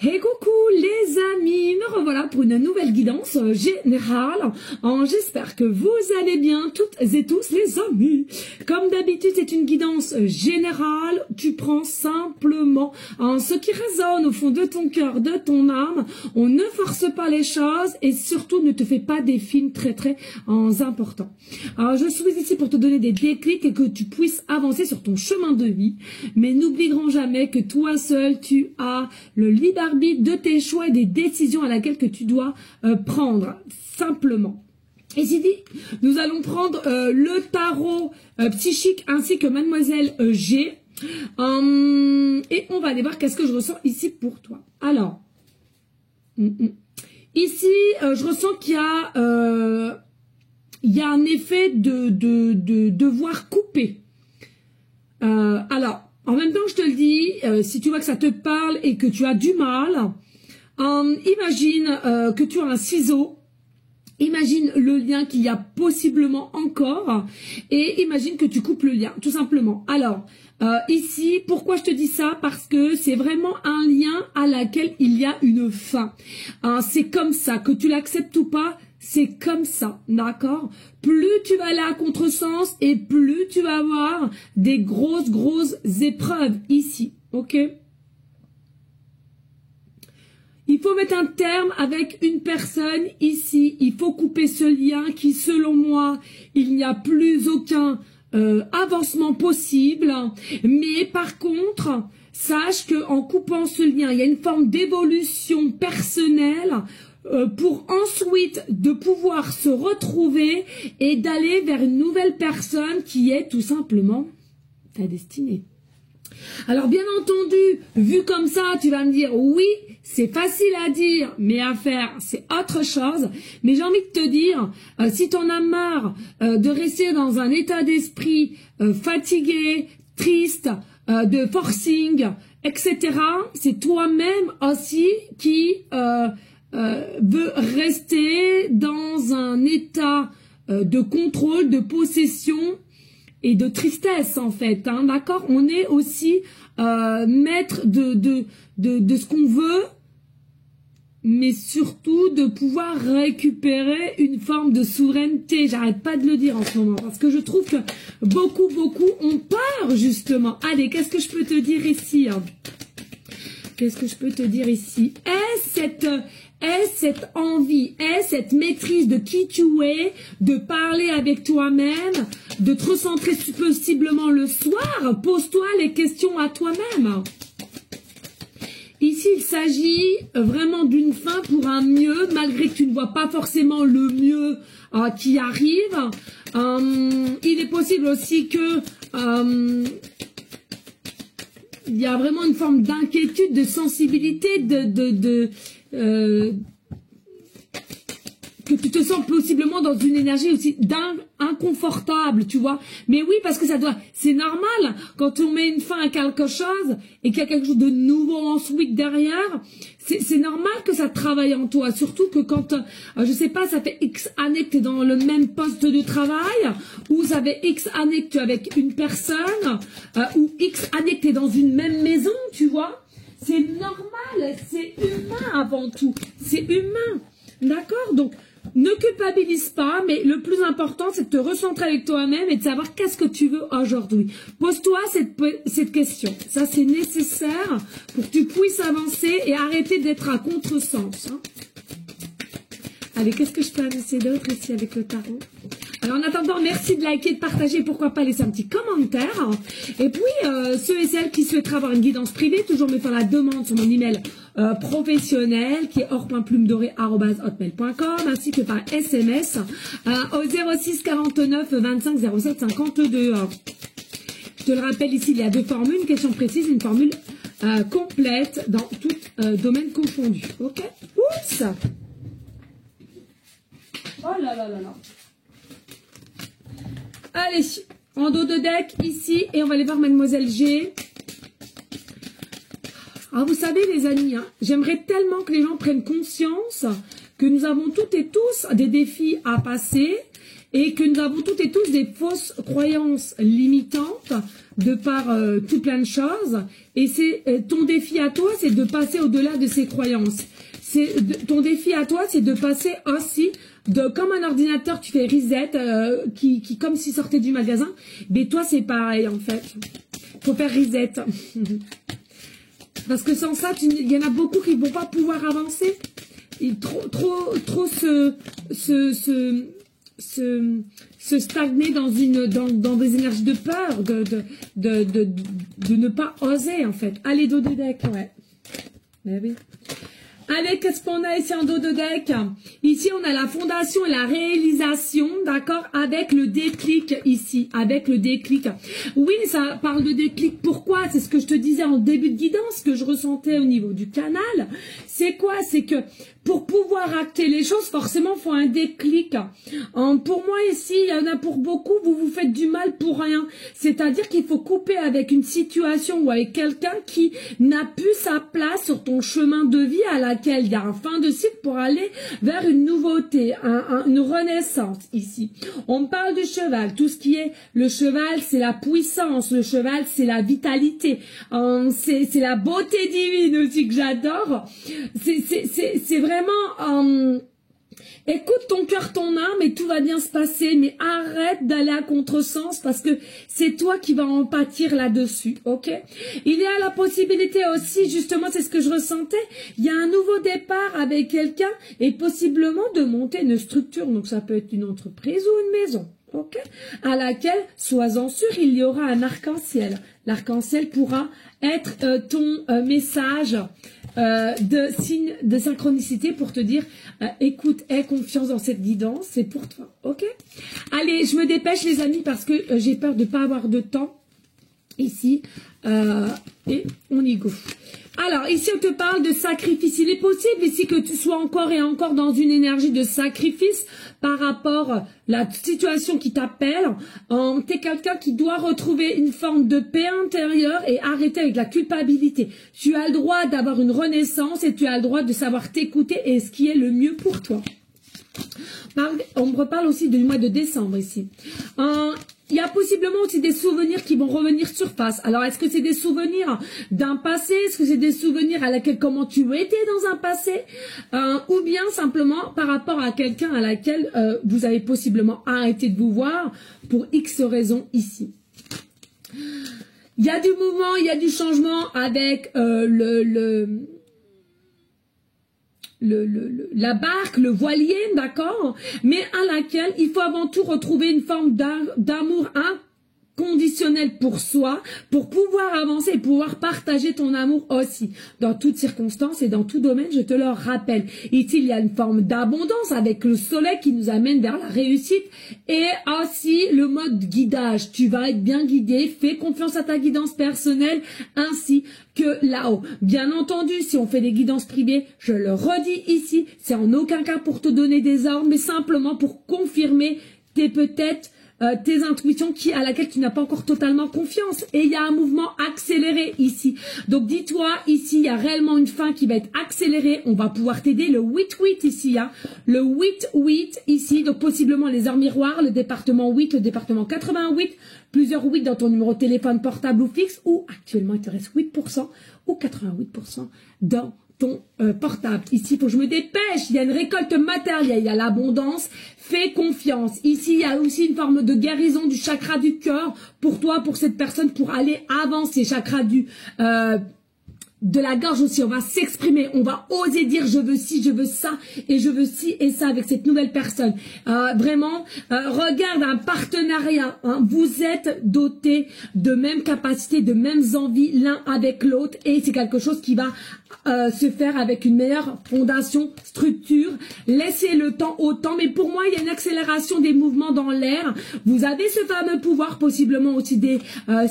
Hey coucou les amis, me revoilà pour une nouvelle guidance générale. J'espère que vous allez bien toutes et tous les amis. Comme d'habitude c'est une guidance générale, tu prends simplement ce qui résonne au fond de ton cœur, de ton âme. On ne force pas les choses et surtout ne te fais pas des films très importants. Alors, je suis ici pour te donner des déclics et que tu puisses avancer sur ton chemin de vie. Mais n'oublierons jamais que toi seul tu as le libre arbitre de tes choix et des décisions à laquelle que tu dois prendre, simplement. Et c'est dit, nous allons prendre le tarot psychique ainsi que Mademoiselle G. Et on va aller voir qu'est-ce que je ressens ici pour toi. Alors, ici, je ressens qu'il y a, un effet de devoir couper. Alors, en même temps, je te le dis, si tu vois que ça te parle et que tu as du mal, imagine que tu as un ciseau, imagine le lien qu'il y a possiblement encore et imagine que tu coupes le lien, tout simplement. Alors, ici, pourquoi je te dis ça? Parce que c'est vraiment un lien à laquelle il y a une fin. C'est comme ça, que tu l'acceptes ou pas, c'est comme ça, d'accord? Plus tu vas aller à contresens et plus tu vas avoir des grosses épreuves ici, ok? Il faut mettre un terme avec une personne ici. Il faut couper ce lien qui, selon moi, il n'y a plus aucun avancement possible. Mais par contre, sache qu'en coupant ce lien, il y a une forme d'évolution personnelle pour ensuite de pouvoir se retrouver et d'aller vers une nouvelle personne qui est tout simplement ta destinée. Alors bien entendu, vu comme ça, tu vas me dire oui, c'est facile à dire, mais à faire, c'est autre chose. Mais j'ai envie de te dire, si tu en as marre de rester dans un état d'esprit fatigué, triste, de forcing, etc., c'est toi-même aussi qui veut rester dans un état de contrôle, de possession et de tristesse en fait, hein, d'accord? On est aussi maître de ce qu'on veut, mais surtout de pouvoir récupérer une forme de souveraineté. J'arrête pas de le dire en ce moment, parce que je trouve que beaucoup ont peur justement. Allez, qu'est-ce que je peux te dire ici, hein? Qu'est-ce que je peux te dire ici? Est cette envie, est cette maîtrise de qui tu es, de parler avec toi-même, de te recentrer possiblement le soir. Pose-toi les questions à toi-même. Ici, il s'agit vraiment d'une fin pour un mieux, malgré que tu ne vois pas forcément le mieux qui arrive. Il est possible aussi que il y a vraiment une forme d'inquiétude, de sensibilité, que tu te sens possiblement dans une énergie aussi inconfortable, tu vois. Mais oui, parce que c'est normal quand on met une fin à quelque chose et qu'il y a quelque chose de nouveau ensuite derrière. C'est normal que ça travaille en toi, surtout que quand, je sais pas, ça fait X années que tu es dans le même poste de travail, ou ça fait X années que tu es avec une personne, ou X années que tu es dans une même maison, tu vois. C'est normal, c'est humain avant tout, c'est humain, d'accord? Donc, ne culpabilise pas, mais le plus important, c'est de te recentrer avec toi-même et de savoir qu'est-ce que tu veux aujourd'hui. Pose-toi cette question. Ça, c'est nécessaire pour que tu puisses avancer et arrêter d'être à contresens. Hein. Allez, qu'est-ce que je peux annoncer d'autre ici avec le tarot? Alors, en attendant, merci de liker, de partager, pourquoi pas laisser un petit commentaire. Et puis, ceux et celles qui souhaiteraient avoir une guidance privée, toujours me faire la demande sur mon email professionnel, qui est or.plume-doré@hotmail.com, ainsi que par SMS au 06 49 25 07 52. Je te le rappelle ici, il y a deux formules, une question précise, une formule complète dans tout domaine confondu. Ok? Oups! Oh là là là là. Allez, en dos de deck, ici, et on va aller voir Mademoiselle G. Alors, vous savez, les amis, hein, j'aimerais tellement que les gens prennent conscience que nous avons toutes et tous des défis à passer et que nous avons toutes et tous des fausses croyances limitantes de par tout plein de choses. Et c'est ton défi à toi, c'est de passer au-delà de ces croyances. Ton défi à toi, c'est de passer aussi comme un ordinateur, tu fais reset, qui comme s'il sortait du magasin. Mais toi, c'est pareil en fait. Faut faire reset. Parce que sans ça, il y en a beaucoup qui ne vont pas pouvoir avancer. Trop se stagner dans des énergies de peur, de ne pas oser en fait. Allez, dos de deck, ouais. Mais oui. Allez, qu'est-ce qu'on a ici en dos de deck? Ici, on a la fondation et la réalisation, d'accord, avec le déclic ici, avec le déclic. Oui, ça parle de déclic. Pourquoi? C'est ce que je te disais en début de guidance, que je ressentais au niveau du canal. C'est quoi? C'est que pour pouvoir acter les choses, forcément, il faut un déclic. Pour moi, ici, il y en a pour beaucoup, vous vous faites du mal pour rien. C'est-à-dire qu'il faut couper avec une situation ou avec quelqu'un qui n'a plus sa place sur ton chemin de vie à laquelle il y a un fin de cycle pour aller vers une nouveauté, une renaissance ici. On parle du cheval. Tout ce qui est le cheval, c'est la puissance. Le cheval, c'est la vitalité. C'est la beauté divine aussi que j'adore. C'est vraiment... écoute ton cœur, ton âme et tout va bien se passer, mais arrête d'aller à contresens parce que c'est toi qui vas en pâtir là-dessus, ok? Il y a la possibilité aussi, justement, c'est ce que je ressentais, il y a un nouveau départ avec quelqu'un et possiblement de monter une structure, donc ça peut être une entreprise ou une maison. Ok, à laquelle, sois-en sûr, il y aura un arc-en-ciel. L'arc-en-ciel pourra être ton message de signe de synchronicité pour te dire écoute, aie confiance dans cette guidance, c'est pour toi. Ok, allez, je me dépêche les amis parce que j'ai peur de ne pas avoir de temps ici et on y go. Alors, ici, on te parle de sacrifice. Il est possible ici que tu sois encore et encore dans une énergie de sacrifice par rapport à la situation qui t'appelle. Tu es quelqu'un qui doit retrouver une forme de paix intérieure et arrêter avec la culpabilité. Tu as le droit d'avoir une renaissance et tu as le droit de savoir t'écouter et ce qui est le mieux pour toi. On me reparle aussi du mois de décembre ici. Il y a possiblement aussi des souvenirs qui vont revenir surface. Alors, est-ce que c'est des souvenirs d'un passé? Est-ce que c'est des souvenirs à laquelle comment tu étais dans un passé? Ou bien simplement par rapport à quelqu'un à laquelle vous avez possiblement arrêté de vous voir pour X raisons ici. Il y a du mouvement, il y a du changement avec la barque, le voilier, d'accord, mais à laquelle il faut avant tout retrouver une forme d'amour inconditionnel pour soi, pour pouvoir avancer et pouvoir partager ton amour aussi, dans toutes circonstances et dans tout domaine, je te le rappelle. Ici, il y a une forme d'abondance avec le soleil qui nous amène vers la réussite et aussi le mode guidage. Tu vas être bien guidé, fais confiance à ta guidance personnelle ainsi que là-haut. Bien entendu, si on fait des guidances privées, je le redis ici, c'est en aucun cas pour te donner des ordres, mais simplement pour confirmer tes intuitions à laquelle tu n'as pas encore totalement confiance. Et il y a un mouvement accéléré ici. Donc dis-toi, ici, il y a réellement une fin qui va être accélérée. On va pouvoir t'aider. Le 8-8 ici, hein. Le 8-8 ici. Donc possiblement les heures miroirs, le département 8, le département 88, plusieurs 8 dans ton numéro de téléphone portable ou fixe, ou actuellement il te reste 8% ou 88% dans ton portable. Ici, il faut que je me dépêche. Il y a une récolte matérielle, il y a l'abondance. Fais confiance. Ici, il y a aussi une forme de guérison du chakra du cœur pour toi, pour cette personne, pour aller avancer. Chakra de la gorge aussi, on va s'exprimer, on va oser dire je veux ci, je veux ça et je veux ci et ça avec cette nouvelle personne. Vraiment, regarde un partenariat, hein, vous êtes dotés de mêmes capacités, de mêmes envies l'un avec l'autre et c'est quelque chose qui va se faire avec une meilleure fondation, structure. Laissez le temps au temps, mais pour moi il y a une accélération des mouvements dans l'air. Vous avez ce fameux pouvoir, possiblement aussi des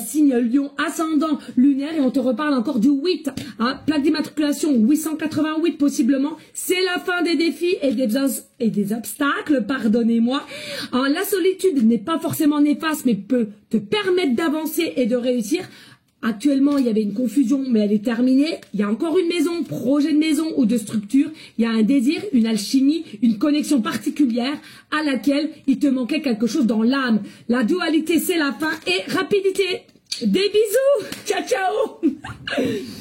signes lion ascendant lunaire et on te reparle encore du 8. Hein, plaque d'immatriculation 888 possiblement, c'est la fin des défis et des obstacles, pardonnez-moi. La solitude n'est pas forcément néfaste mais peut te permettre d'avancer et de réussir. Actuellement, il y avait une confusion, mais elle est terminée. Il y a encore une maison, projet de maison ou de structure. Il y a un désir, une alchimie, une connexion particulière à laquelle il te manquait quelque chose dans l'âme. La dualité, c'est la fin et rapidité. Des bisous. Ciao, ciao.